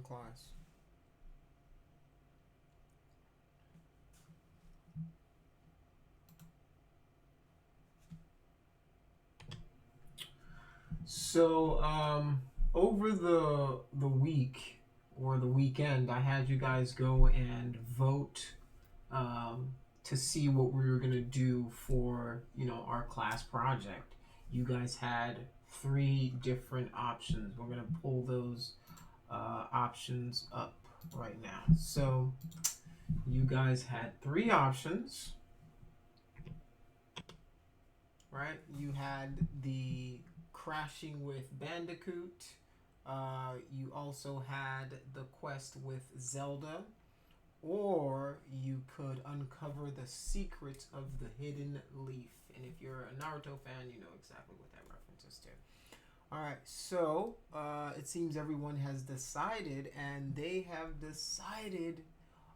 class. So, over the week or the weekend, I had you guys go and vote um, to see what we were gonna do for our class project. You guys had three different options. We're gonna pull those options up right now. So you guys had three options, right? You had the crashing with Bandicoot. You also had the quest with Zelda, or you could uncover the secrets of the hidden leaf. And if you're a Naruto fan, you know exactly what that reference is to. All right, so it seems everyone has decided, and they have decided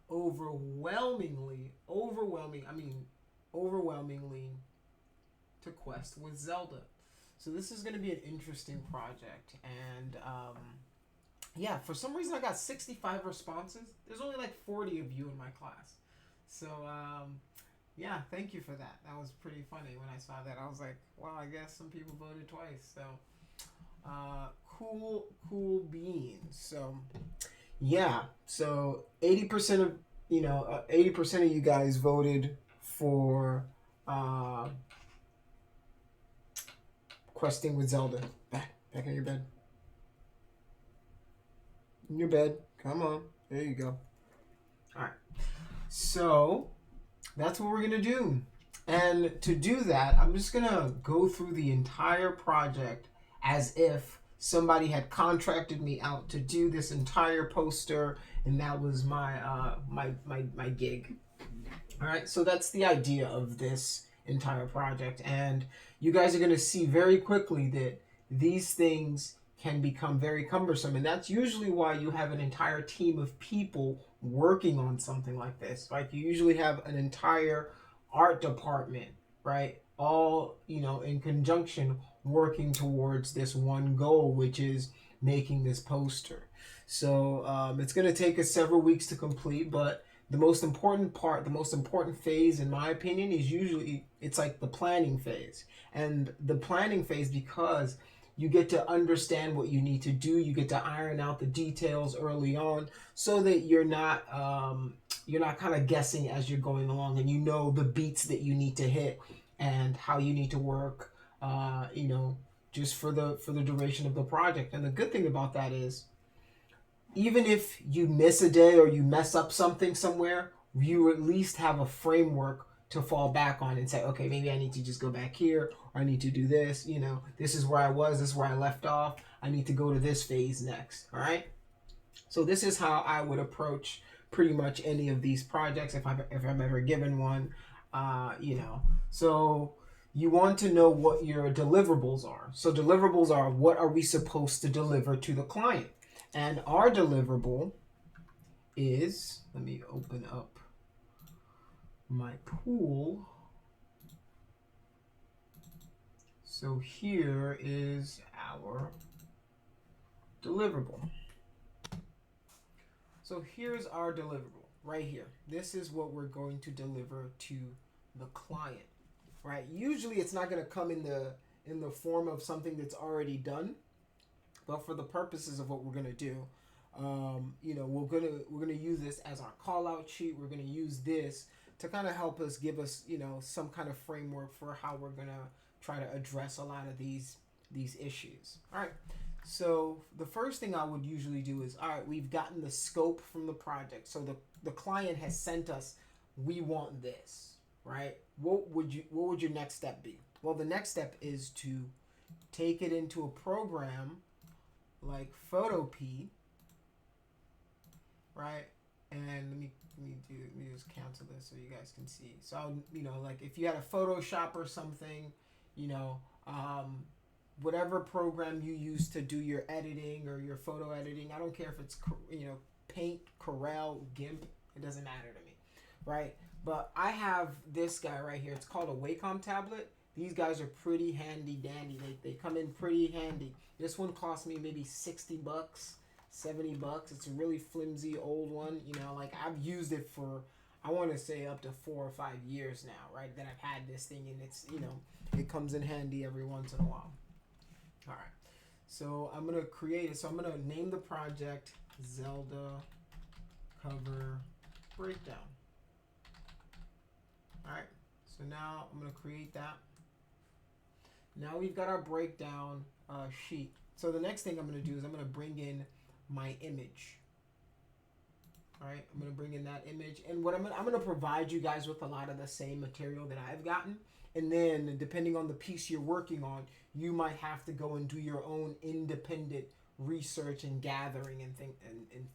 overwhelmingly to quest with Zelda. So this is going to be an interesting project, and yeah, for some reason I got 65 responses. There's only like 40 of you in my class, so yeah, thank you for that. That was pretty funny when I saw that. I was like, wow, I guess some people voted twice. So cool beans. So yeah, so 80% of 80% of you guys voted for uh, questing with Zelda. Back in your bed. In your bed. Come on. There you go. All right. So that's what we're gonna do. And to do that, I'm just gonna go through the entire project as if somebody had contracted me out to do this entire poster, and that was my gig. All right, so that's the idea of this entire project, and you guys are gonna see very quickly that these things can become very cumbersome, and that's usually why you have an entire team of people working on something like this. Like you usually have an entire art department, right? All in conjunction, working towards this one goal, which is making this poster. So it's going to take us several weeks to complete, but the most important part, the most important phase, in my opinion, is usually it's like the planning phase. And the planning phase, because you get to understand what you need to do, you get to iron out the details early on, so that you're not kind of guessing as you're going along, and you know the beats that you need to hit and how you need to work. Just for the duration of the project. And the good thing about that is, even if you miss a day or you mess up something somewhere, you at least have a framework to fall back on and say, okay, maybe I need to just go back here, or I need to do this. This is where I was, this is where I left off. I need to go to this phase next. All right. So this is how I would approach pretty much any of these projects if I'm ever given one. So you want to know what your deliverables are. So deliverables are, what are we supposed to deliver to the client? And our deliverable is, let me open up my pool. So here is our deliverable. So here's our deliverable right here. This is what we're going to deliver to the client, right? Usually it's not going to come in the form of something that's already done, but for the purposes of what we're going to do, we're gonna use this as our call out sheet. We're gonna use this to kind of help us, give us some kind of framework for how we're gonna try to address a lot of these issues. All right. So the first thing I would usually do is, all right, we've gotten the scope from the project. So the client has sent us, we want this, right? What would your next step be? Well, the next step is to take it into a program like Photopea, right? And let me just cancel this so you guys can see. So like if you had a Photoshop or something, whatever program you use to do your editing or your photo editing, I don't care if it's Paint, Corel, GIMP, it doesn't matter to me, right? But I have this guy right here. It's called a Wacom tablet. These guys are pretty handy dandy. They come in pretty handy. This one cost me maybe $60, $70. It's a really flimsy old one. You know, like I've used it for, I want to say up to 4 or 5 years now, right? That I've had this thing, and it's, you know, it comes in handy every once in a while. All right. So I'm going to create it. So I'm going to name the project Zelda Cover Breakdown. All right. So now I'm going to create that. Now we've got our breakdown sheet. So the next thing I'm going to do is I'm going to bring in my image. All right, I'm going to bring in that image, and what I'm going to provide you guys with a lot of the same material that I've gotten, and then depending on the piece you're working on, you might have to go and do your own independent research and gathering and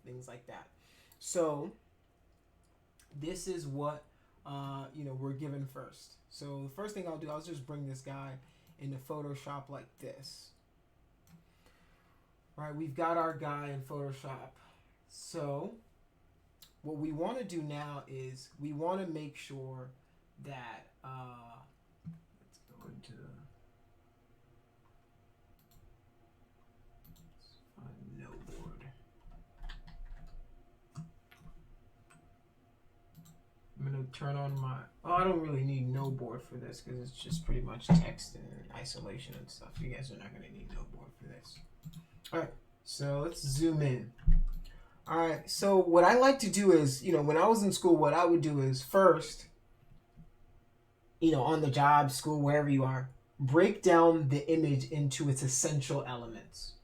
things like that. So this is what you know, we're given first. So the first thing I'll do, I'll just bring this guy into Photoshop like this. All right, we've got our guy in Photoshop. So what we want to do now is we want to make sure that let's go into no board. I'm gonna turn on my, I don't really need no board for this because it's just pretty much text and isolation and stuff. You guys are not gonna need no board for this. All right, so let's zoom in. All right, so what I like to do is, you know, when I was in school, what I would do is first, you know, on the job, school, wherever you are, break down the image into its essential elements,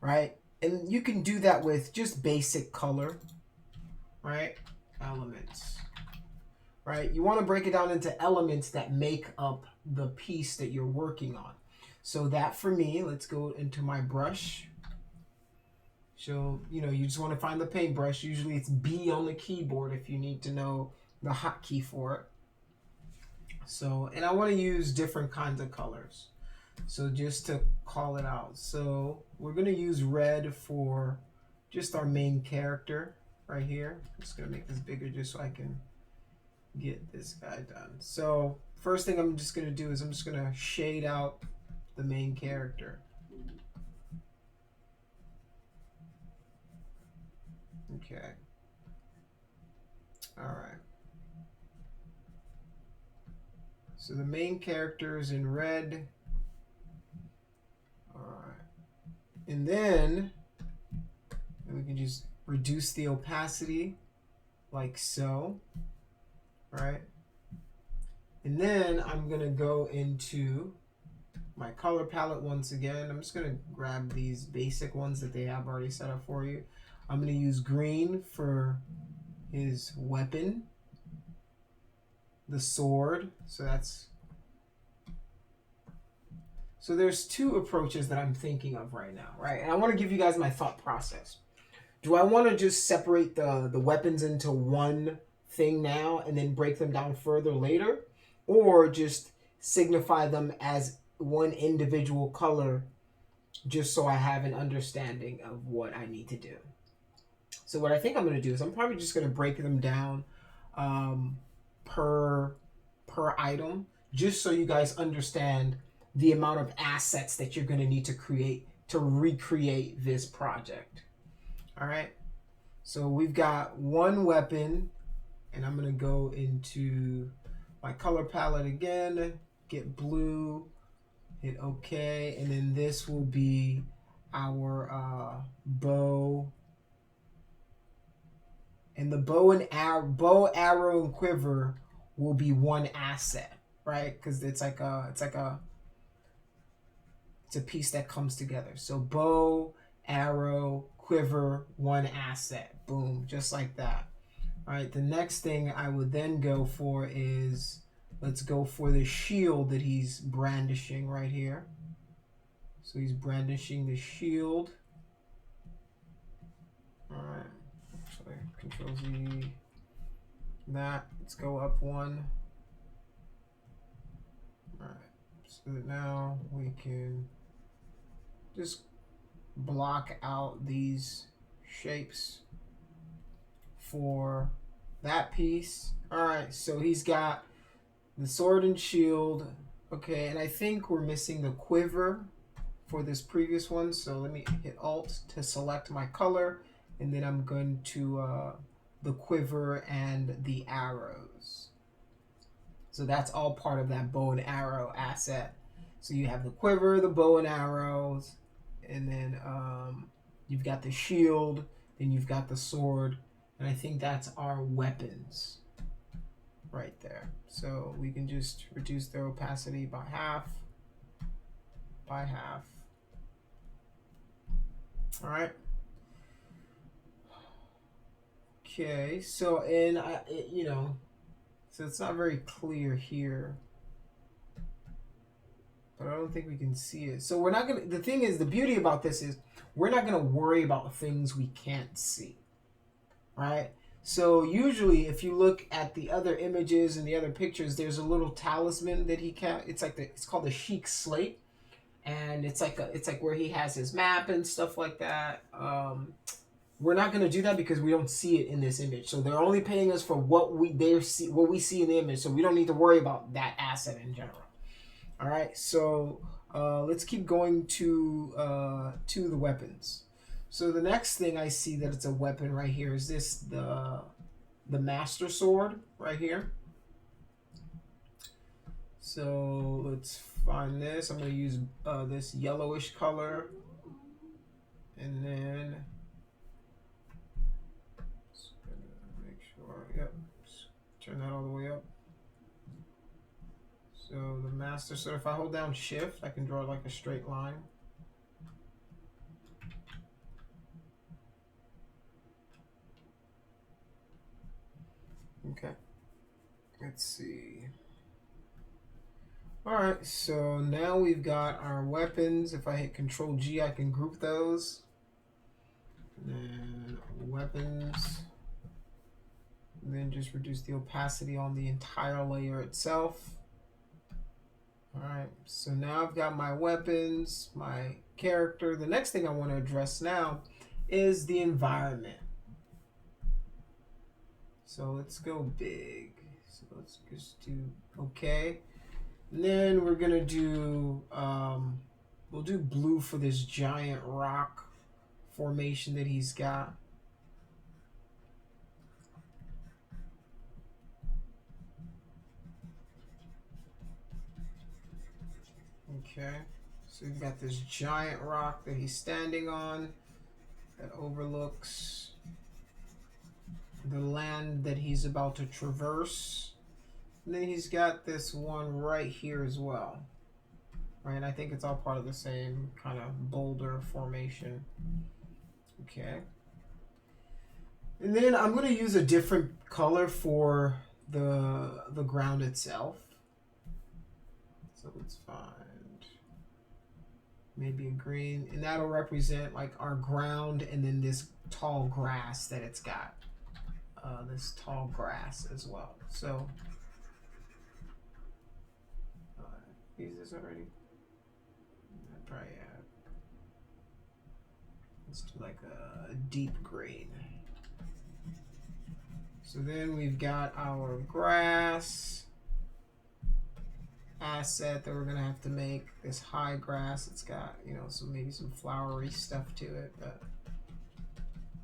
right? And you can do that with just basic color, right? Elements, right? You want to break it down into elements that make up the piece that you're working on. So that for me, let's go into my brush. So, you know, you just want to find the paintbrush. Usually it's B on the keyboard if you need to know the hotkey for it. So, and I want to use different kinds of colors. So just to call it out. So we're going to use red for just our main character right here. I'm just going to make this bigger just so I can get this guy done. So first thing I'm just going to do is I'm just going to shade out the main character. Okay. All right. So the main character is in red. All right. And then we can just reduce the opacity like so. Right? And then I'm going to go into my color palette once again. I'm just going to grab these basic ones that they have already set up for you. I'm going to use green for his weapon, the sword. So there's two approaches that I'm thinking of right now, right? And I want to give you guys my thought process. Do I want to just separate the weapons into one thing now and then break them down further later? Or just signify them as one individual color just so I have an understanding of what I need to do? So what I think I'm going to do is I'm probably just going to break them down per item, just so you guys understand the amount of assets that you're going to need to create to recreate this project. All right. So we've got one weapon, and I'm going to go into my color palette again, get blue, hit OK, and then this will be our bow. And the bow, arrow, and quiver will be one asset, right? Because it's a piece that comes together. So bow, arrow, quiver, one asset. Boom, just like that. All right, the next thing I would then go for is, let's go for the shield that he's brandishing right here. So he's brandishing the shield. All right. Control Z that. Let's go up one. Alright, so that now we can just block out these shapes for that piece. Alright, so he's got the sword and shield. Okay, and I think we're missing the quiver for this previous one. So let me hit Alt to select my color, and then I'm going to the quiver and the arrows. So that's all part of that bow and arrow asset. So you have the quiver, the bow and arrows, and then you've got the shield, then you've got the sword, and I think that's our weapons right there. So we can just reduce their opacity by half. All right. Okay, so so it's not very clear here, but I don't think we can see it. So we're not gonna. The thing is, the beauty about this is we're not gonna worry about things we can't see, right? So usually, if you look at the other images and the other pictures, there's a little talisman that he can. It's called the Sheik Slate, and it's like where he has his map and stuff like that. We're not going to do that because we don't see it in this image. So they're only paying us for what we see in the image. So we don't need to worry about that asset in general. All right. So let's keep going to the weapons. So the next thing I see that it's a weapon right here is the Master Sword right here. So let's find this. I'm going to use this yellowish color, and then make sure, yep, turn that all the way up. So the Master Sword, if I hold down Shift, I can draw like a straight line. Okay, let's see. All right, so now we've got our weapons. If I hit Control G, I can group those. And then weapons. And then just reduce the opacity on the entire layer itself. All right, so now I've got my weapons, my character. The next thing I want to address now is the environment. So let's go big. So let's just do okay. And then we're gonna do we'll do blue for this giant rock formation that he's got. Okay, so we've got this giant rock that he's standing on that overlooks the land that he's about to traverse. And then he's got this one right here as well. Right, I think it's all part of the same kind of boulder formation. Okay. And then I'm going to use a different color for the ground itself. So let's find maybe a green, and that'll represent like our ground, and then this tall grass that it's got. This tall grass as well. So use this already. Probably let's do like a deep green. So then we've got our grass asset that we're gonna have to make. This high grass. It's got, you know, so maybe some flowery stuff to it, but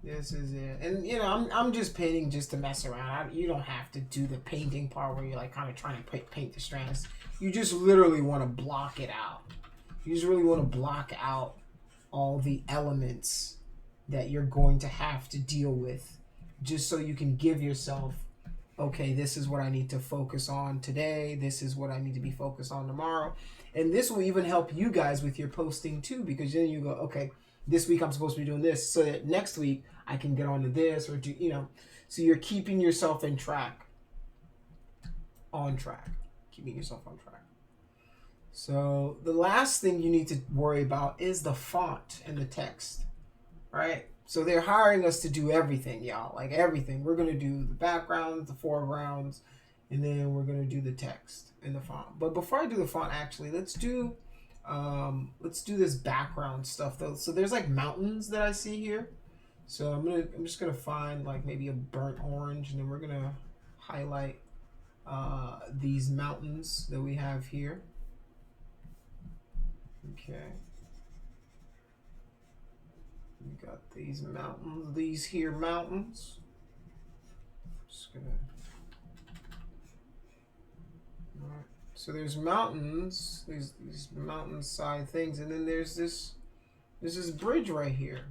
this is it. And you know, I'm just painting just to mess around. You don't have to do the painting part where you're like kind of trying to paint the strands. You just literally want to block it out. You just really want to block out all the elements that you're going to have to deal with, just so you can give yourself, okay, this is what I need to focus on today. This is what I need to be focused on tomorrow. And this will even help you guys with your posting too, because then you go, okay, this week I'm supposed to be doing this, so that next week I can get on to this, or do, you know, so you're keeping yourself on track, keeping yourself on track. So the last thing you need to worry about is the font and the text, right? So they're hiring us to do everything, y'all, like everything. We're going to do the backgrounds, the foregrounds, and then we're going to do the text and the font. But before I do the font, actually, let's do this background stuff though. So there's like mountains that I see here. So I'm just going to find like maybe a burnt orange, and then we're going to highlight these mountains that we have here. Okay. got these mountains, these here mountains. Just gonna. All right. So there's mountains, these mountainside things, and then there's this bridge right here.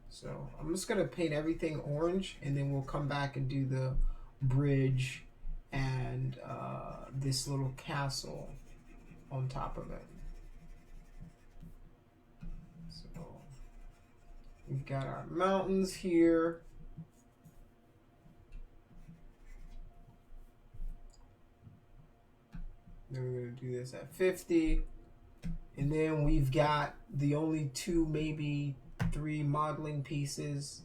So I'm just gonna paint everything orange, and then we'll come back and do the bridge and this little castle on top of it. So we've got our mountains here. Then we're going to do this at 50. And then we've got the only 2, maybe 3 modeling pieces,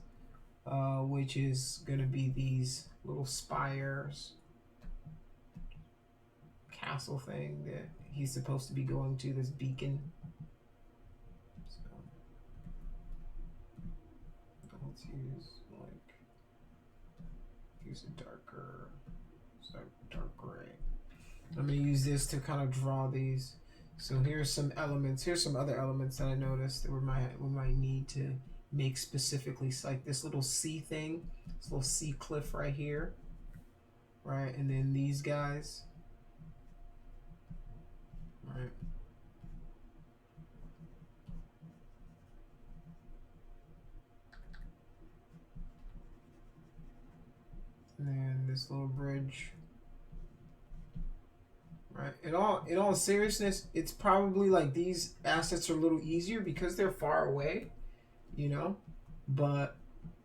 which is going to be these little spires. Castle thing that he's supposed to be going to, this beacon. So let's use a darker, dark gray. I'm going to use this to kind of draw these. So here's some elements. Here's some other elements that I noticed that we might need to make specifically. So like this little sea thing, this little sea cliff right here, right? And then these guys, right? And then this little bridge. Right. In all seriousness, it's probably like these assets are a little easier because they're far away, you know, but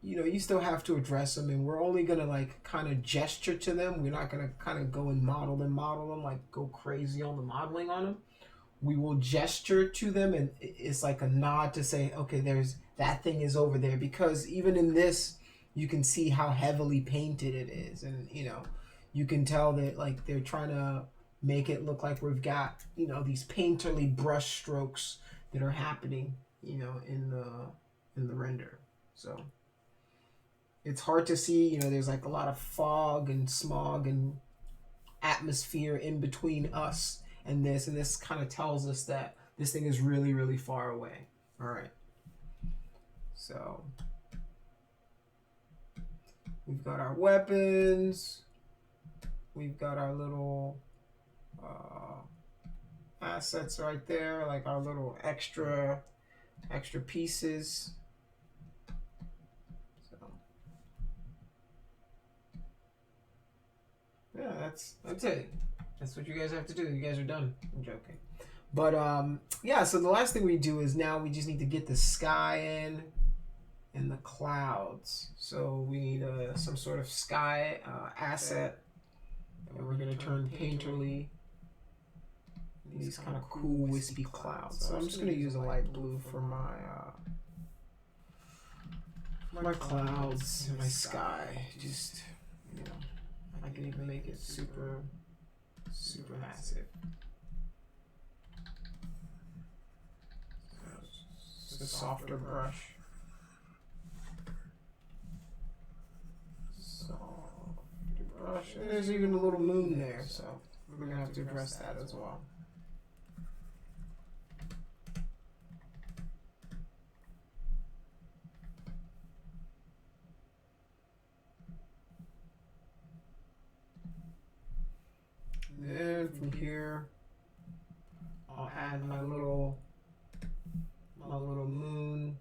you know, you still have to address them, and we're only gonna like kind of gesture to them. We're not gonna kind of go and model them, like go crazy on the modeling on them. We will gesture to them, and it's like a nod to say, okay, there's that thing is over there, because even in this, you can see how heavily painted it is, and you know, you can tell that like they're trying to make it look like we've got, you know, these painterly brush strokes that are happening, you know, in the render. So it's hard to see, you know, there's like a lot of fog and smog and atmosphere in between us and this kind of tells us that this thing is really, really far away. All right. So we've got our weapons. We've got our little assets right there, like our little extra pieces. So yeah, that's it. That's what you guys have to do. You guys are done. I'm joking. But yeah, so the last thing we do is now we just need to get the sky in and the clouds. So we need some sort of sky asset, and we're going to turn painterly these kind of cool wispy clouds. So I'm just going to use a light blue for my clouds and my sky. Just, you know, I can even make it super massive. Just a softer brush. And there's even a little moon there, so we're going to have to address that as well. Then from here, I'll add my little moon.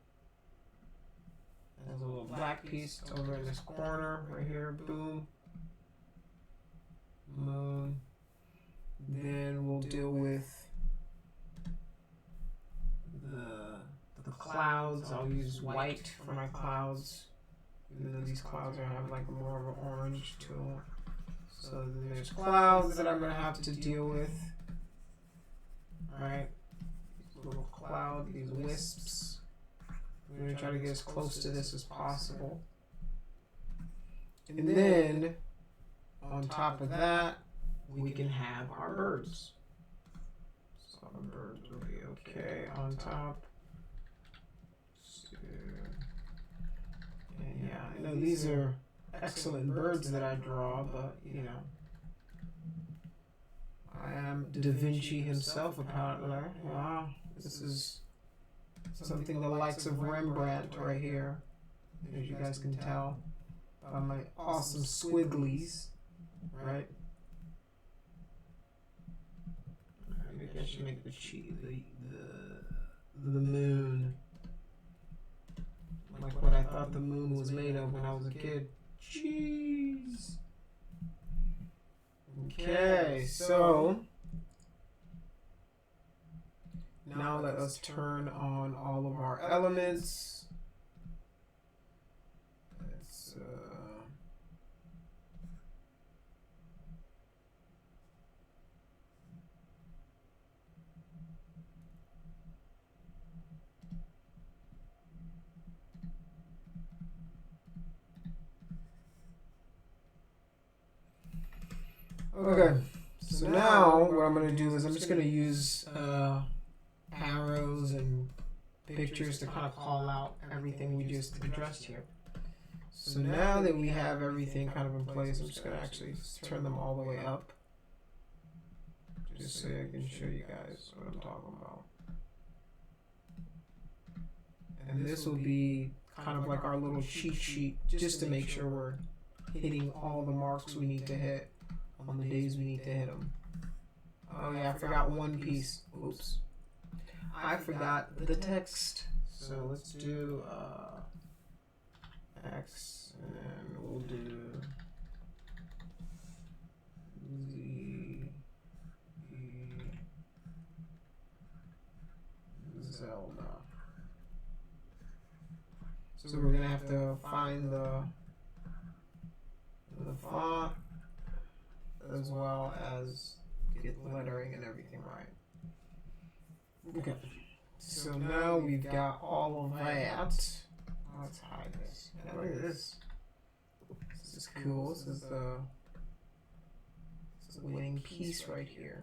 There's a little black piece over in this corner right here. Boom. Moon. Then we'll deal with the clouds. I'll use white for my clouds, even though these clouds have like more of an orange to them. So then there's clouds that I'm gonna have to deal with. Alright, little cloud, these wisps. I'm gonna try to get as close to this as possible. And then on top of that, we can have our birds. So our birds will be okay on top. So, and yeah, I know these are excellent birds that I draw, but you know, I am Da Vinci himself apparently. Wow, this is something the likes of Rembrandt right here, as you guys can tell by my awesome squigglies, right? Maybe I should make the moon like what I thought the moon was made of when I was a kid. Jeez. Okay, so now let us turn on all of our elements. Let's okay, so now what I'm going to do is I'm just going to use arrows and pictures to kind of call out everything we just addressed here. So now that we have everything kind of in place, I'm just going to actually turn them all the way up, just so I can show you guys what I'm talking about. And this will be kind of like our little cheat sheet, just to make sure we're hitting all the marks we need to hit on the days we need to hit them. Oh yeah, I forgot one piece. Oops. I forgot the text. So let's do X, and we'll do Z, E, Zelda. So we're gonna have to find the font as well as get the lettering and everything right. Okay, so now we've got all of that. Let's hide this. Now look at this. This is cool. This is the winning piece right here.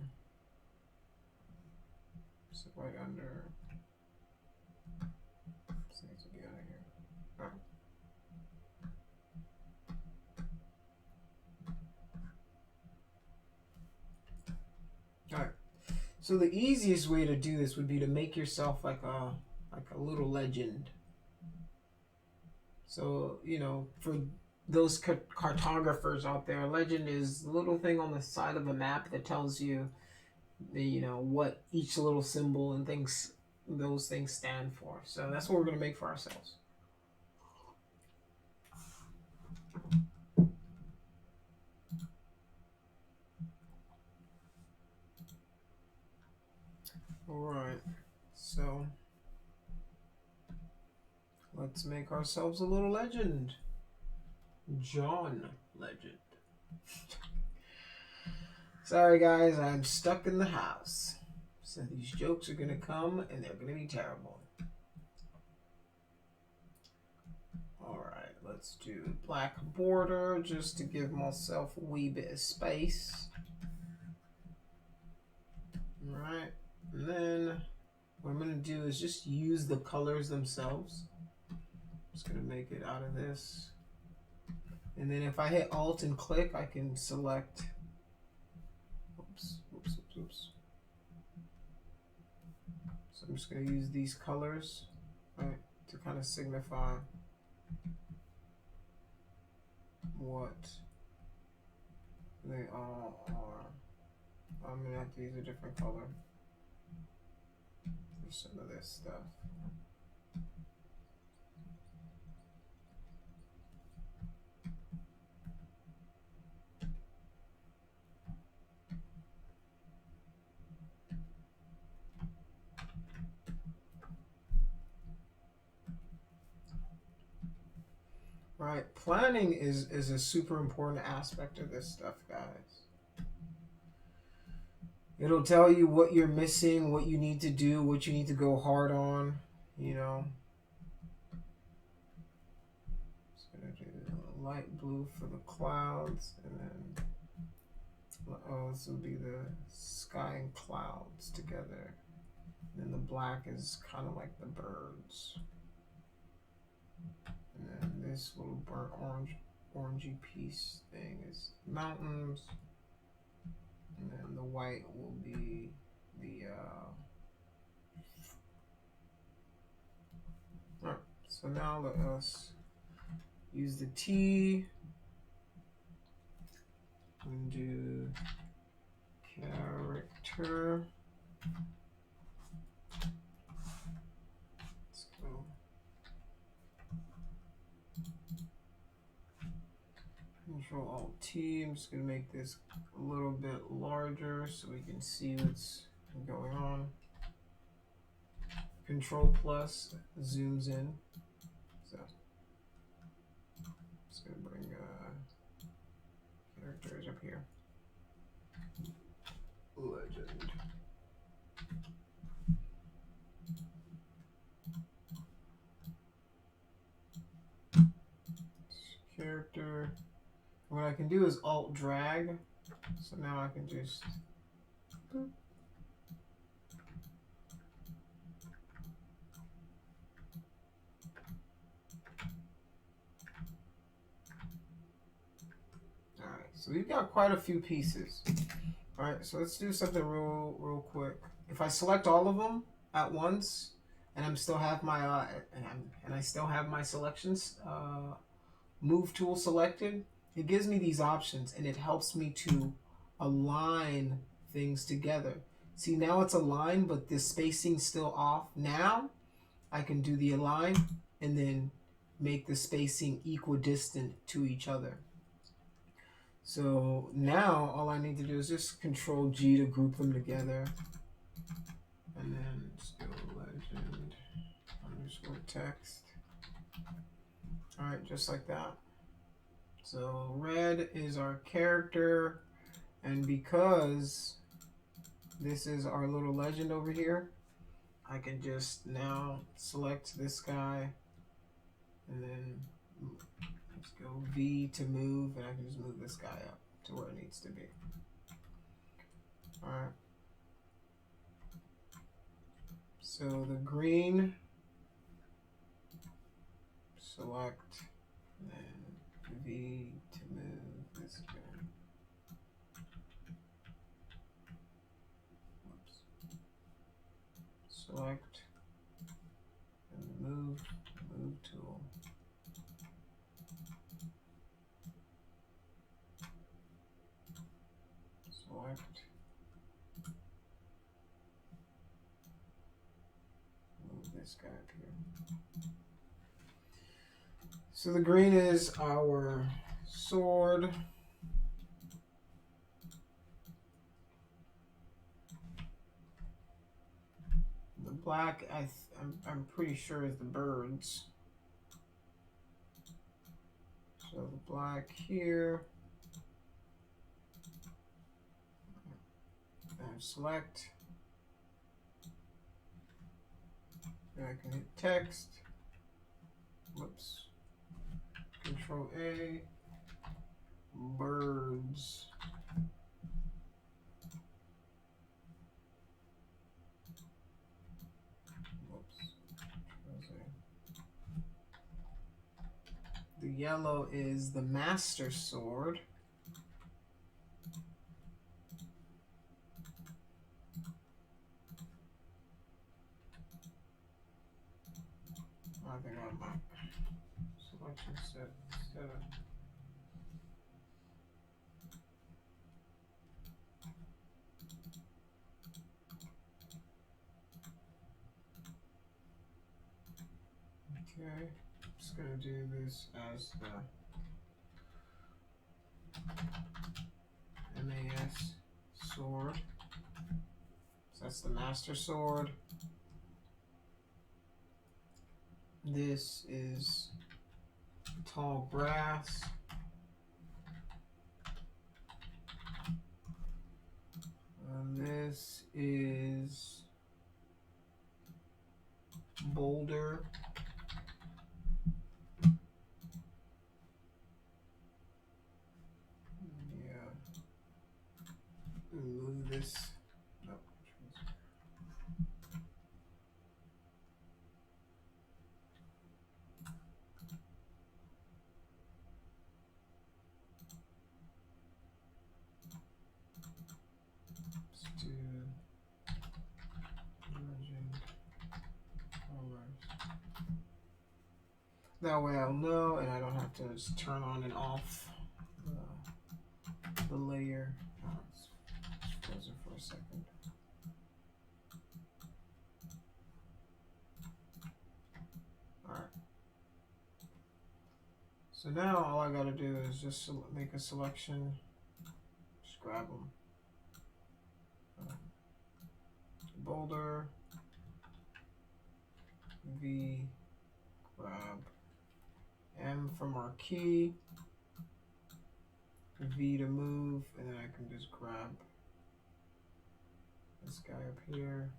So right under. This needs to be under here. All right. Alright, so the easiest way to do this would be to make yourself like a little legend. So, you know, for those cartographers out there, a legend is the little thing on the side of a map that tells you, you know, what each little symbol and those things stand for. So that's what we're going to make for ourselves. Alright, so let's make ourselves a little legend. John Legend. Sorry guys, I'm stuck in the house. So these jokes are gonna come and they're gonna be terrible. Alright, let's do black border just to give myself a wee bit of space. Alright. And then what I'm going to do is just use the colors themselves. I'm just going to make it out of this. And then if I hit Alt and click, I can select. Oops. So I'm just going to use these colors, right, to kind of signify what they all are. I'm going to have to use a different color for some of this stuff. Right, planning is a super important aspect of this stuff, guys. It'll tell you what you're missing, what you need to do, what you need to go hard on, you know. Just gonna do light blue for the clouds, and then, oh, this will be the sky and clouds together. And then the black is kind of like the birds. And then this little burnt orangey piece thing is mountains. And then the white will be the So now let us use the T and do character. Let's go. Control Alt T. I'm just going to make this a little bit larger so we can see what's going on. Control plus zooms in. So just going to bring characters up here. Legend. Character. What I can do is Alt drag. So now I can just boop. Alright, so we've got quite a few pieces. Alright, so let's do something real quick. If I select all of them at once, and I'm still have my and I still have my selections move tool selected, it gives me these options and it helps me to align things together. See, now it's aligned, but the spacing's still off. Now I can do the align and then make the spacing equidistant to each other. So now all I need to do is just Control G to group them together. And then just go legend underscore text. Alright, just like that. So red is our character, and because this is our little legend over here, I can just now select this guy and then let's go V to move, and I can just move this guy up to where it needs to be. Alright. So the green, select, and then V to move this guy. Select and move tool. Select. Move this guy up here. So the green is our sword. The black, I'm pretty sure, is the birds. So the black here. And select. And I can hit text. Whoops. Control A. Birds. The yellow is the Master Sword. I think I might selection set 7. Okay, just gonna do this as the MAS sword. So that's the Master Sword. This is tall brass. And this is boulder. Yeah. Move this. No. Let's do legend colors. That way I'll know and I don't have to just turn on and off the layer. Oh, let's close it for a second. Alright. So now all I gotta do is just make a selection. Just grab them. Boulder. V. Grab. M for marquee. V to move. And then I can just grab this guy up here.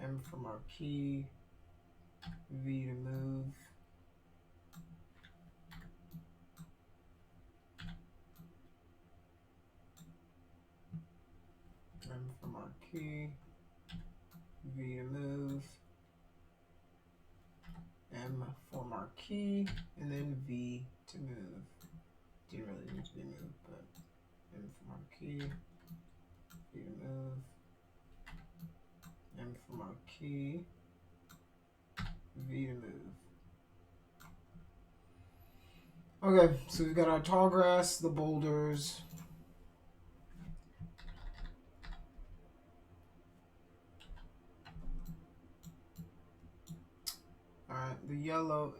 M for marquee. V to move. M for marquee. V to move. M for marquee. And then V to move. Didn't really need to be moved, but M for marquee. V to move. M for marquee. V to move. Okay, so we've got our tall grass, the boulders. Alright, the yellow.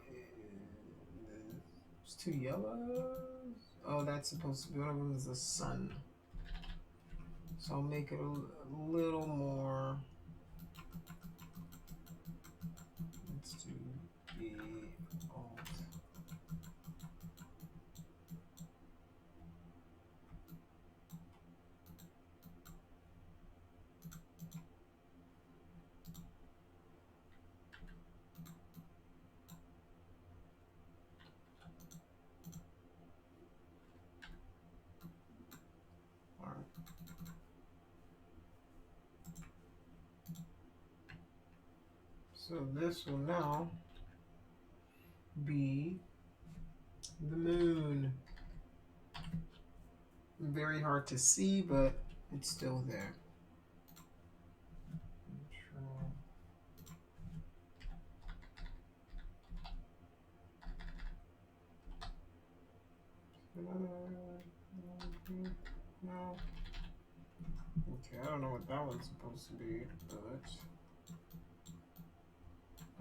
There's two yellows. Oh, that's supposed to be one of them is the sun. So I'll make it a little more. Let's do the alt. So this will now be the moon. Very hard to see, but it's still there. No. Okay, I don't know what that one's supposed to be, but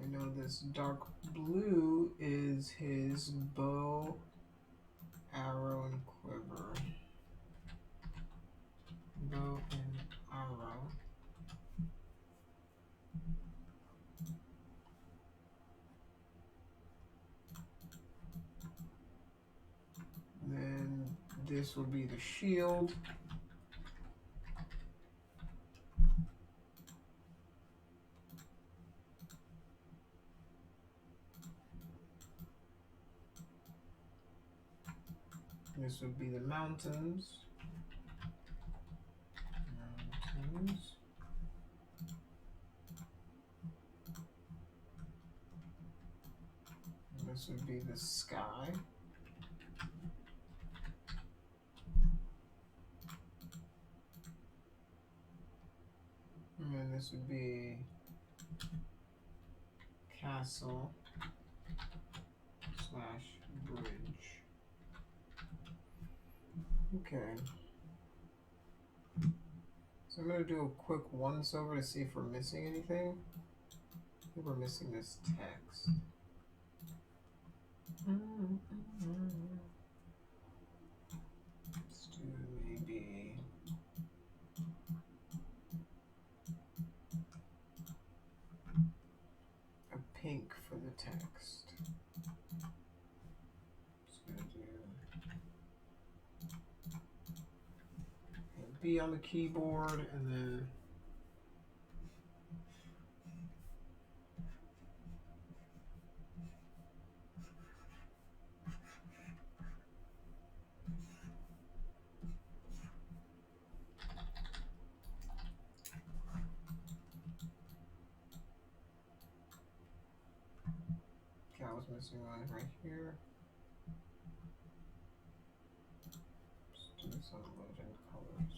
I know this dark blue is his bow, arrow, and quiver. Bow and arrow. Then this will be the shield. This would be the mountains. Mountains. And this would be the sky. And then this would be castle / bridge. Okay. So I'm going to do a quick once over to see if we're missing anything. I think we're missing this text. Let's do maybe a pink for the text. Just going to do B on the keyboard and then I was missing one right here. Just do some legend colors.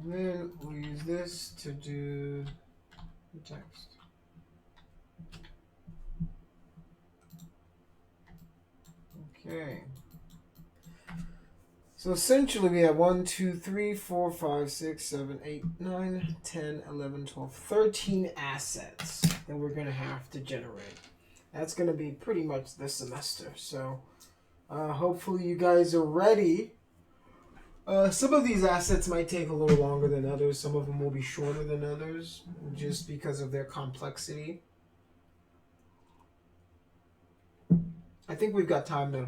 And then we'll use this to do the text. Okay. So essentially we have 1, 2, 3, 4, 5, 6, 7, 8, 9, 10, 11, 12, 13 assets that we're going to have to generate. That's going to be pretty much this semester. So hopefully you guys are ready. Some of these assets might take a little longer than others. Some of them will be shorter than others just because of their complexity. I think we've got time to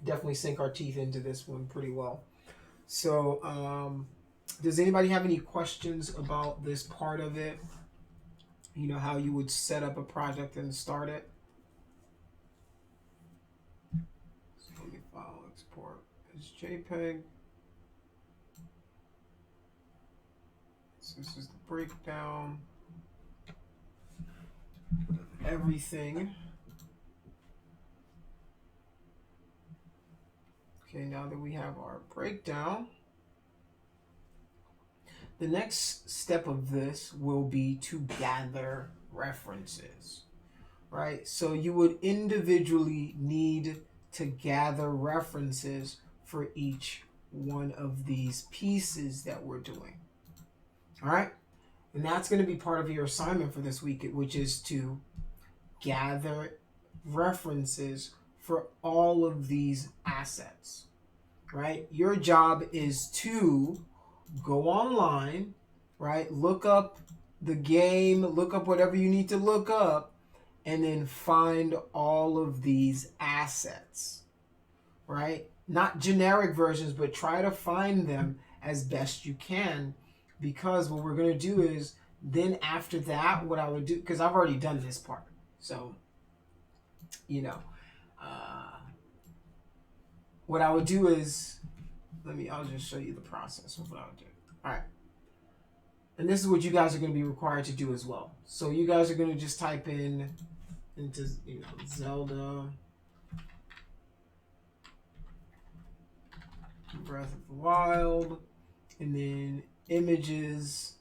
definitely sink our teeth into this one pretty well. So, does anybody have any questions about this part of it? You know, how you would set up a project and start it? So let me file export as JPEG. So this is the breakdown. Everything. Okay, now that we have our breakdown, the next step of this will be to gather references, right? So you would individually need to gather references for each one of these pieces that we're doing, all right? And that's going to be part of your assignment for this week, which is to gather references for all of these assets, right? Your job is to go online, right? Look up the game, look up whatever you need to look up, and then find all of these assets, right? Not generic versions, but try to find them as best you can, because what we're going to do is then after that, what I would do, because I've already done this part. So, you know, what I would do is, I'll just show you the process of what I would do. All right. And this is what you guys are going to be required to do as well. So you guys are going to just type into, Zelda Breath of the Wild, and then images,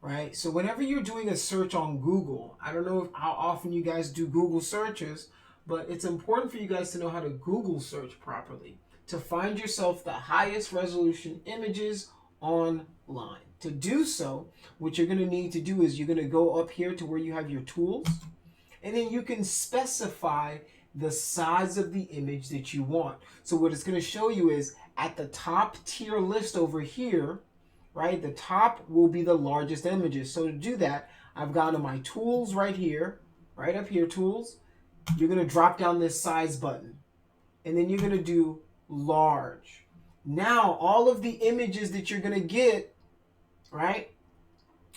right? So whenever you're doing a search on Google, I don't know how often you guys do Google searches, but it's important for you guys to know how to Google search properly to find yourself the highest resolution images online. To do so, what you're going to need to do is you're going to go up here to where you have your tools, and then you can specify the size of the image that you want. So what it's going to show you is at the top tier list over here, right? The top will be the largest images. So to do that, I've gone to my tools right here, right up here, tools. You're going to drop down this size button, and then you're going to do large. Now, all of the images that you're going to get, right,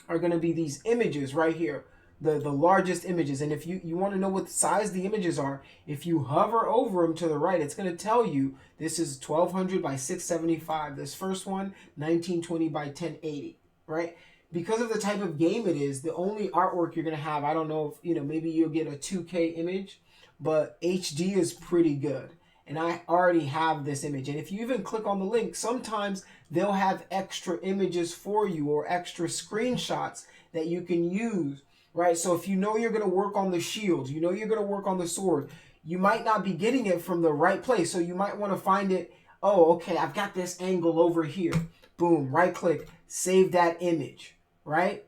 are going to be these images right here, the largest images. And if you want to know what size the images are, if you hover over them to the right, it's going to tell you this is 1200 by 675. This first one, 1920 by 1080, right? Because of the type of game it is, the only artwork you're going to have, I don't know if, maybe you'll get a 2K image, but HD is pretty good. And I already have this image. And if you even click on the link, sometimes they'll have extra images for you or extra screenshots that you can use, right? So if you know you're going to work on the shield, you know you're going to work on the sword, you might not be getting it from the right place. So you might want to find it, oh, okay, I've got this angle over here. Boom, right click, save that image, right?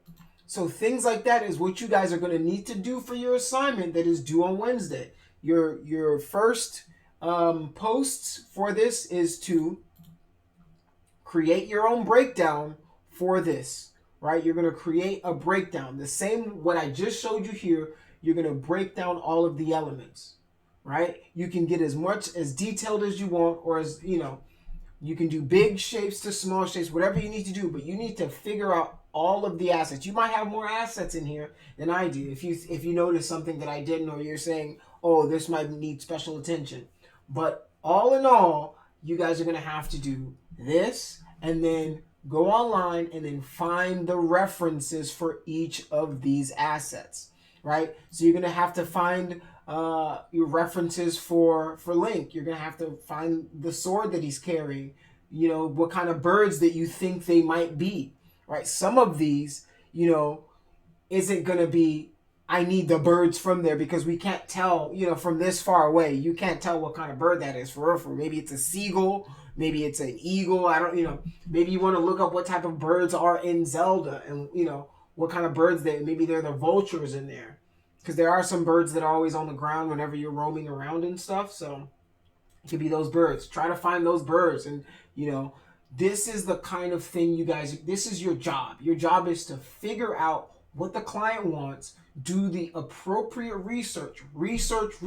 So things like that is what you guys are going to need to do for your assignment that is due on Wednesday. Your first posts for this is to create your own breakdown for this, right? You're going to create a breakdown. The same, what I just showed you here, you're going to break down all of the elements, right? You can get as much as detailed as you want, or as, you can do big shapes to small shapes, whatever you need to do, but you need to figure out all of the assets. You might have more assets in here than I do. If you notice something that I didn't, or you're saying, oh, this might need special attention. But all in all, you guys are going to have to do this, and then go online and then find the references for each of these assets, right? So you're going to have to find your references for Link. You're going to have to find the sword that he's carrying, what kind of birds that you think they might be, right? Some of these, isn't going to be, I need the birds from there, because we can't tell, from this far away. You can't tell what kind of bird that is for real. Maybe it's a seagull, maybe it's an eagle. I don't, maybe you want to look up what type of birds are in Zelda, and, what kind of birds maybe they're the vultures in there. Because there are some birds that are always on the ground whenever you're roaming around and stuff. So it could be those birds. Try to find those birds. And, this is the kind of thing this is your job. Your job is to figure out what the client wants, do the appropriate research. Research.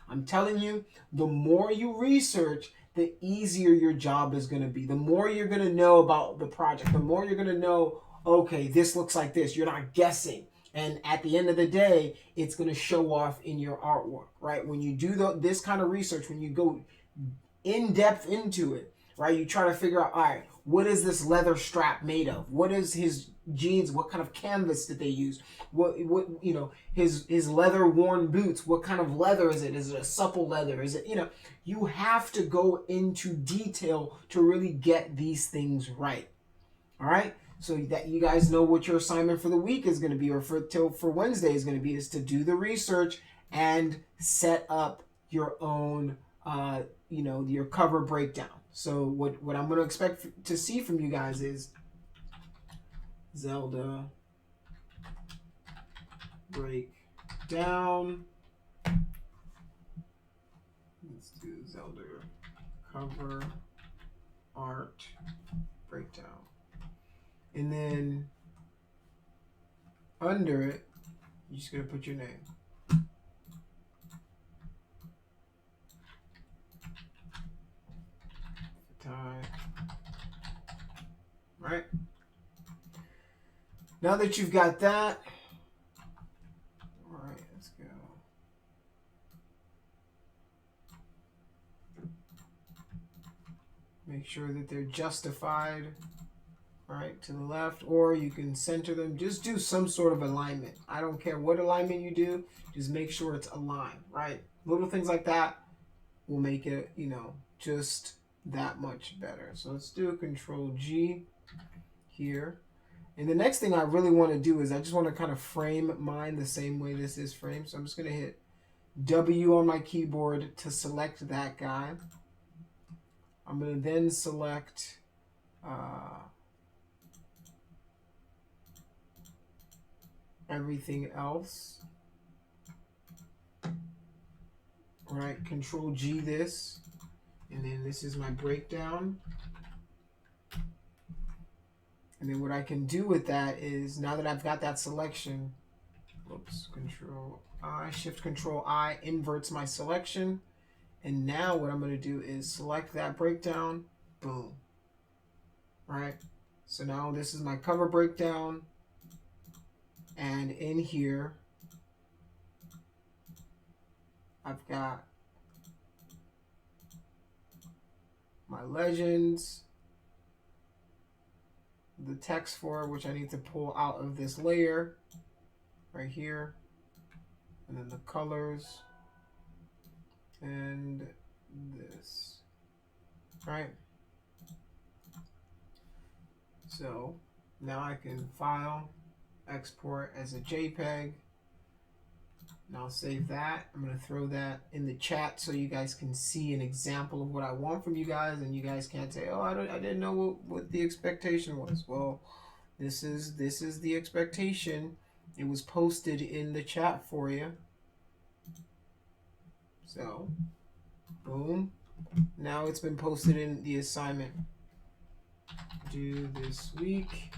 I'm telling you, the more you research, the easier your job is going to be. The more you're going to know about the project, the more you're going to know, okay, this looks like this. You're not guessing. And at the end of the day, it's going to show off in your artwork, right? When you do this kind of research, when you go in depth into it, right? You try to figure out, all right, what is this leather strap made of? What is his jeans? What kind of canvas did they use? What his leather worn boots? What kind of leather is it? Is it a supple leather? Is it, you have to go into detail to really get these things right. All right. So that you guys know what your assignment for the week is going to be, or for Wednesday is going to be, is to do the research and set up your own your cover breakdown. So what I'm going to expect to see from you guys is Zelda breakdown. Let's do Zelda cover art breakdown. And then under it, you're just going to put your name. Right? Now that you've got that, all right, let's go. Make sure that they're justified, right, to the left, or you can center them. Just do some sort of alignment. I don't care what alignment you do, just make sure it's aligned, right? Little things like that will make it, just that much better. So let's do a Control G here. And the next thing I really want to do is I just want to kind of frame mine the same way this is framed. So I'm just going to hit W on my keyboard to select that guy. I'm going to then select everything else. All right, Control G this. And then this is my breakdown. And then what I can do with that is, now that I've got that selection, Control I, Shift Control I inverts my selection. And now what I'm going to do is select that breakdown. Boom. All right. So now this is my cover breakdown. And in here, I've got my legends, the text for it, which I need to pull out of this layer right here, and then the colors and this, right? So now I can file, export as a JPEG. And I'll save that. I'm going to throw that in the chat so you guys can see an example of what I want from you guys, and you guys can't say, oh, I didn't know what the expectation was. Well, this is the expectation. It was posted in the chat for you. So, boom. Now it's been posted in the assignment. Do this week.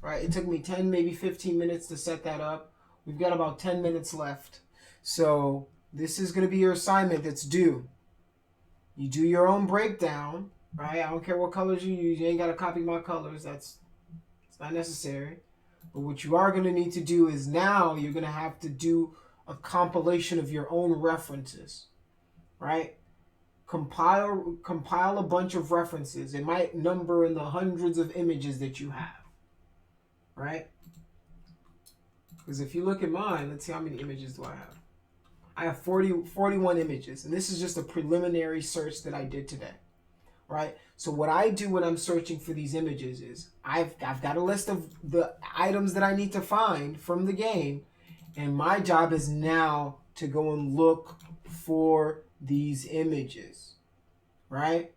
All right, it took me 10, maybe 15 minutes to set that up. We've got about 10 minutes left. So this is going to be your assignment that's due. You do your own breakdown, right? I don't care what colors you use. You ain't got to copy my colors. It's not necessary. But what you are going to need to do is, now you're going to have to do a compilation of your own references, right? Compile a bunch of references. It might number in the hundreds of images that you have, right? Because if you look at mine, let's see, how many images do I have? I have 41 images, and this is just a preliminary search that I did today. right? So what I do when I'm searching for these images is I've got a list of the items that I need to find from the game, and my job is now to go and look for these images, right?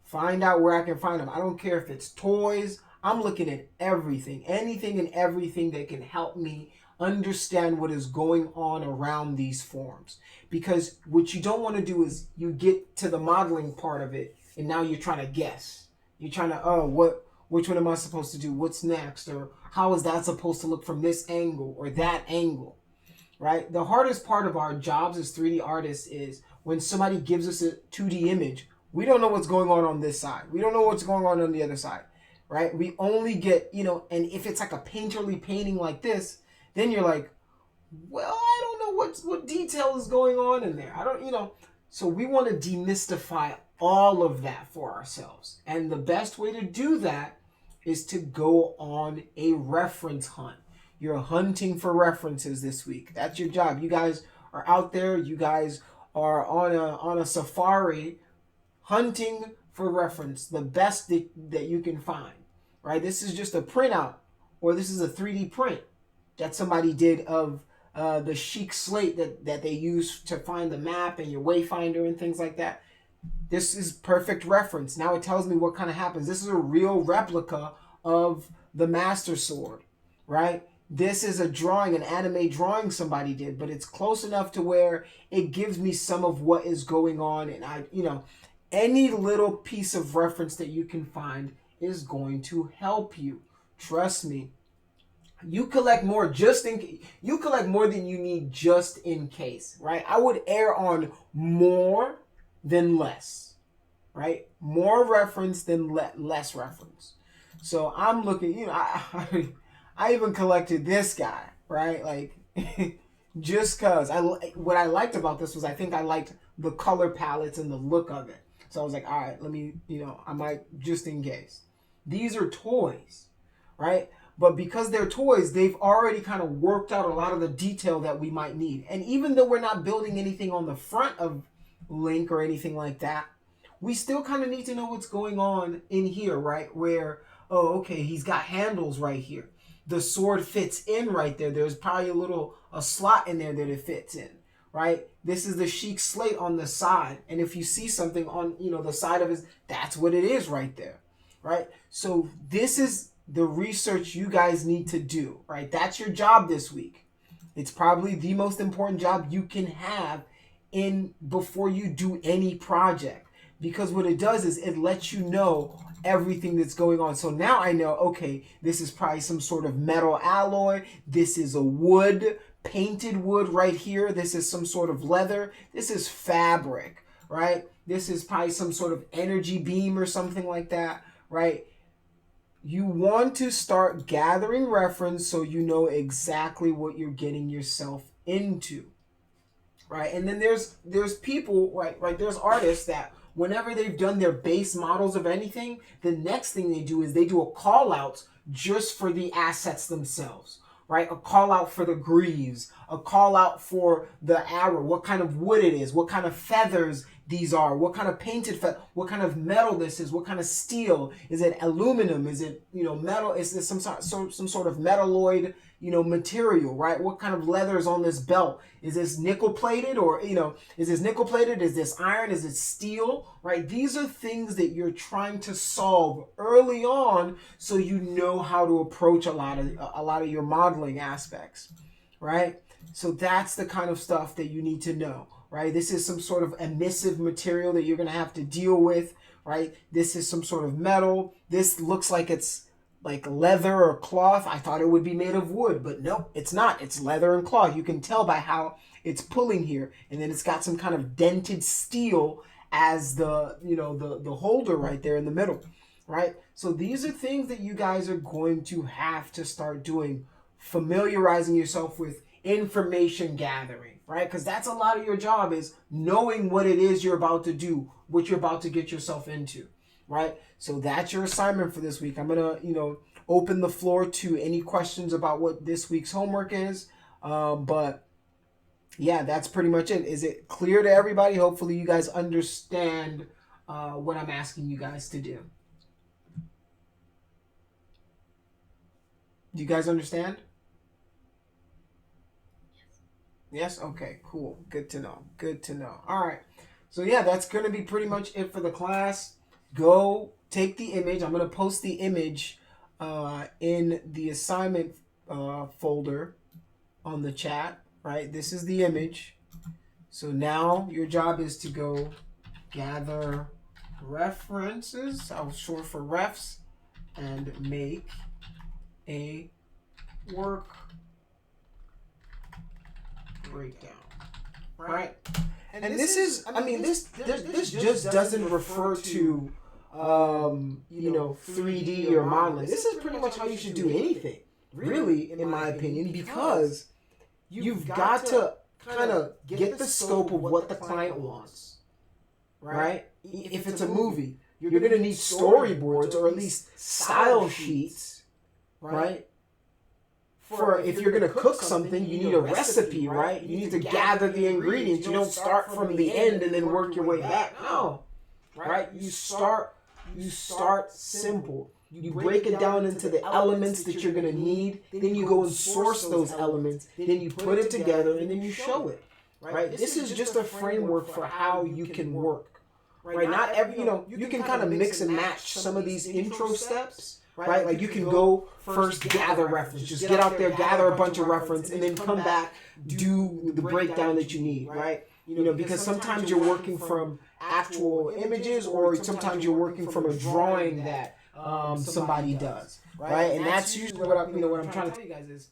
Find out where I can find them. I don't care if it's toys. I'm looking at everything, anything and everything that can help me understand what is going on around these forms. Because what you don't want to do is you get to the modeling part of it and now you're trying to guess. You're trying to, which one am I supposed to do? What's next? Or how is that supposed to look from this angle or that angle? Right? The hardest part of our jobs as 3D artists is when somebody gives us a 2D image, we don't know what's going on this side. We don't know what's going on the other side, right? We only get, and if it's like a painterly painting like this, then you're like, well, I don't know what detail is going on in there. I don't. So we want to demystify all of that for ourselves. And the best way to do that is to go on a reference hunt. You're hunting for references this week. That's your job. You guys are out there. You guys are on a safari hunting for reference, the best that you can find, right? This is just a printout, or this is a 3D print that somebody did of the chic slate that they use to find the map and your wayfinder and things like that. This is perfect reference. Now it tells me what kind of happens. This is a real replica of the Master Sword, right? This is a drawing, an anime drawing somebody did, but it's close enough to where it gives me some of what is going on. And any little piece of reference that you can find is going to help you. Trust me. You collect more you collect more than you need just in case, right? I would err on more than less, right? More reference than less reference. So I'm looking, I even collected this guy, right? Like, just because what I liked about this was I think I liked the color palettes and the look of it. So I was like, all right, let me, I might just in case. These are toys, right? But because they're toys, they've already kind of worked out a lot of the detail that we might need. And even though we're not building anything on the front of Link or anything like that, we still kind of need to know what's going on in here, right? Where, okay, he's got handles right here. The sword fits in right there. There's probably a slot in there that it fits in, right? This is the chic slate on the side. And if you see something on, the side of it, that's what it is right there, right? So this is the research you guys need to do, right? That's your job this week. It's probably the most important job you can have before you do any project. Because what it does is it lets you know everything that's going on. So now I know, okay, this is probably some sort of metal alloy. This is a wood, painted wood right here. This is some sort of leather. This is fabric, right? This is probably some sort of energy beam or something like that, right? You want to start gathering reference so you know exactly what you're getting yourself into, right? And then there's people, right? There's artists that whenever they've done their base models of anything, the next thing they do is they do a call out just for the assets themselves, right? A call out for the greaves, a call out for the arrow, what kind of wood it is, what kind of feathers these are, what kind of painted what kind of metal this is, what kind of steel, is it aluminum, is it metal, is this some sort of metalloid material, right? What kind of leather is on this belt? Is this nickel plated, or is this nickel plated? Is this iron? Is it steel? Right? These are things that you're trying to solve early on, so you know how to approach a lot of your modeling aspects, right? So that's the kind of stuff that you need to know, right? This is some sort of emissive material that you're going to have to deal with, right? This is some sort of metal. This looks like it's like leather or cloth. I thought it would be made of wood, but no, it's not. It's leather and cloth. You can tell by how it's pulling here. And then it's got some kind of dented steel as the holder right there in the middle, right? So these are things that you guys are going to have to start doing, familiarizing yourself with information gathering, right? Because that's a lot of your job, is knowing what it is you're about to do, what you're about to get yourself into, right? So that's your assignment for this week. I'm going to, open the floor to any questions about what this week's homework is. But yeah, that's pretty much it. Is it clear to everybody? Hopefully you guys understand what I'm asking you guys to do. Do you guys understand? Yes? Okay, cool. Good to know. Good to know. All right. So, yeah, that's going to be pretty much it for the class. Go take the image. I'm going to post the image in the assignment folder on the chat, right? This is the image. So now your job is to go gather references. I was short for refs, and make a work breakdown, right? And this is, I mean, this just doesn't refer to, 3D or modeling. This is pretty much how you should do anything, really, in my opinion, because you've got to kind of get the scope of what the client wants, right? If it's a movie, you're going to need storyboards or at least style sheets, right? For if you're going to cook something, you need a recipe, right? You need to gather the ingredients. You don't start from the end and then work your way back. No, right? You start simple. You break it down into the elements that you're going to need. Then you go and source those elements. Then you put it together and then you show it, right? This is just a framework for how you can work, right? Not every, you can kind of mix and match some of these intro steps, right? Like you can go first gather reference, just get out there, gather a bunch of reference, and then come back, do the breakdown that you need, right? Because sometimes you're working from actual images, or sometimes you're working from a drawing that somebody does, right? And that's usually what I'm trying to tell you guys is,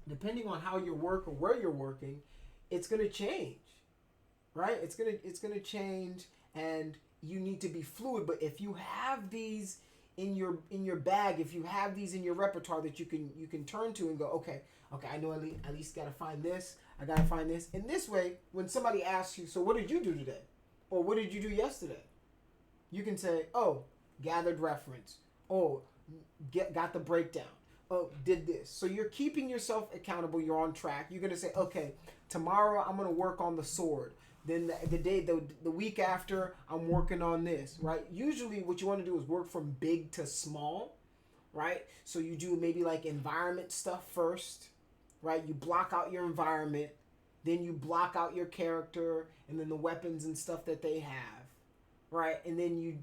depending on how you work or where you're working, it's gonna change, right? It's gonna change, and you need to be fluid. But if you have these in your bag, if you have these in your repertoire that you can turn to and go, okay, I know at least gotta find this. I gotta find this. In this way, when somebody asks you, so what did you do today, or what did you do yesterday, you can say, oh, gathered reference. Oh, got the breakdown. Oh, did this. So you're keeping yourself accountable. You're on track. You're gonna say, okay, tomorrow I'm gonna work on the sword. Then the week after, I'm working on this, right? Usually what you want to do is work from big to small, right? So you do maybe like environment stuff first, right? You block out your environment, then you block out your character, and then the weapons and stuff that they have, right? And then you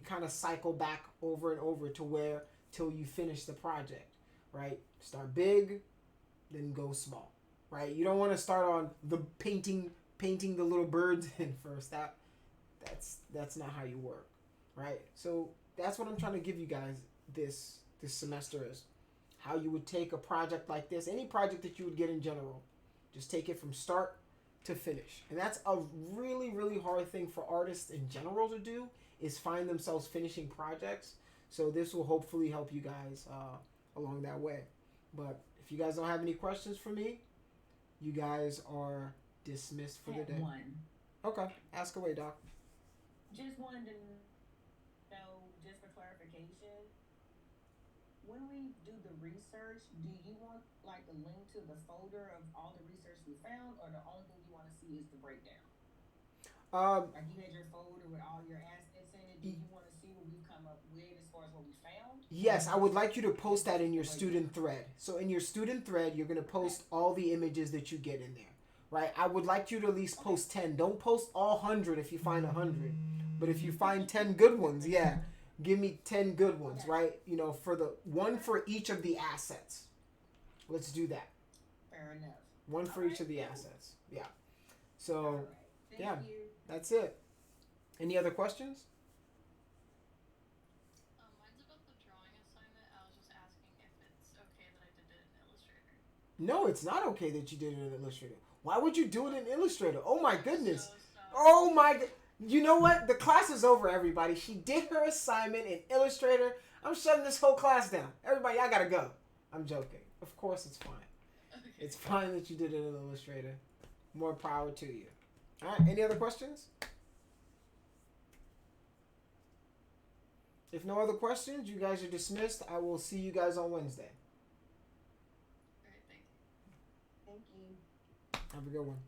kind of cycle back over and over till you finish the project, right? Start big, then go small, right? You don't want to start on the painting the little birds in first. That's not how you work, right? So that's what I'm trying to give you guys this semester, is how you would take a project like this, any project that you would get in general, just take it from start to finish. And that's a really, really hard thing for artists in general to do, is find themselves finishing projects. So this will hopefully help you guys along that way. But if you guys don't have any questions for me, you guys are dismissed for the day. One. Okay, ask away, Doc. Just wanted to know, just for clarification, when we do the research, do you want like a link to the folder of all the research we found, or the only thing you want to see is the breakdown? Like you had your folder with all your assets in it. Do you want to see what we've come up with as far as what we found? Yes, I would like you to post that in your student thread. So in your student thread, you're going to post all the images that you get in there. Right, I would like you to at least post 10. Don't post all 100 if you find 100. But if you find 10 good ones, yeah, give me 10 good ones, right? For the one for each of the assets. Let's do that. Fair enough. One for each of the assets. Yeah. So, Thank you. That's it. Any other questions? Mine's about the drawing assignment. I was just asking if it's okay that I did it in Illustrator. No, it's not okay that you did it in Illustrator. Why would you do it in Illustrator? Oh my goodness. So Oh my god. You know what? The class is over, everybody. She did her assignment in Illustrator. I'm shutting this whole class down. Everybody, I gotta go. I'm joking. Of course it's fine. okay. It's fine that you did it in Illustrator. More power to you. Alright, any other questions? If no other questions, you guys are dismissed. I will see you guys on Wednesday. Alright, thank you. Thank you. Have a good one.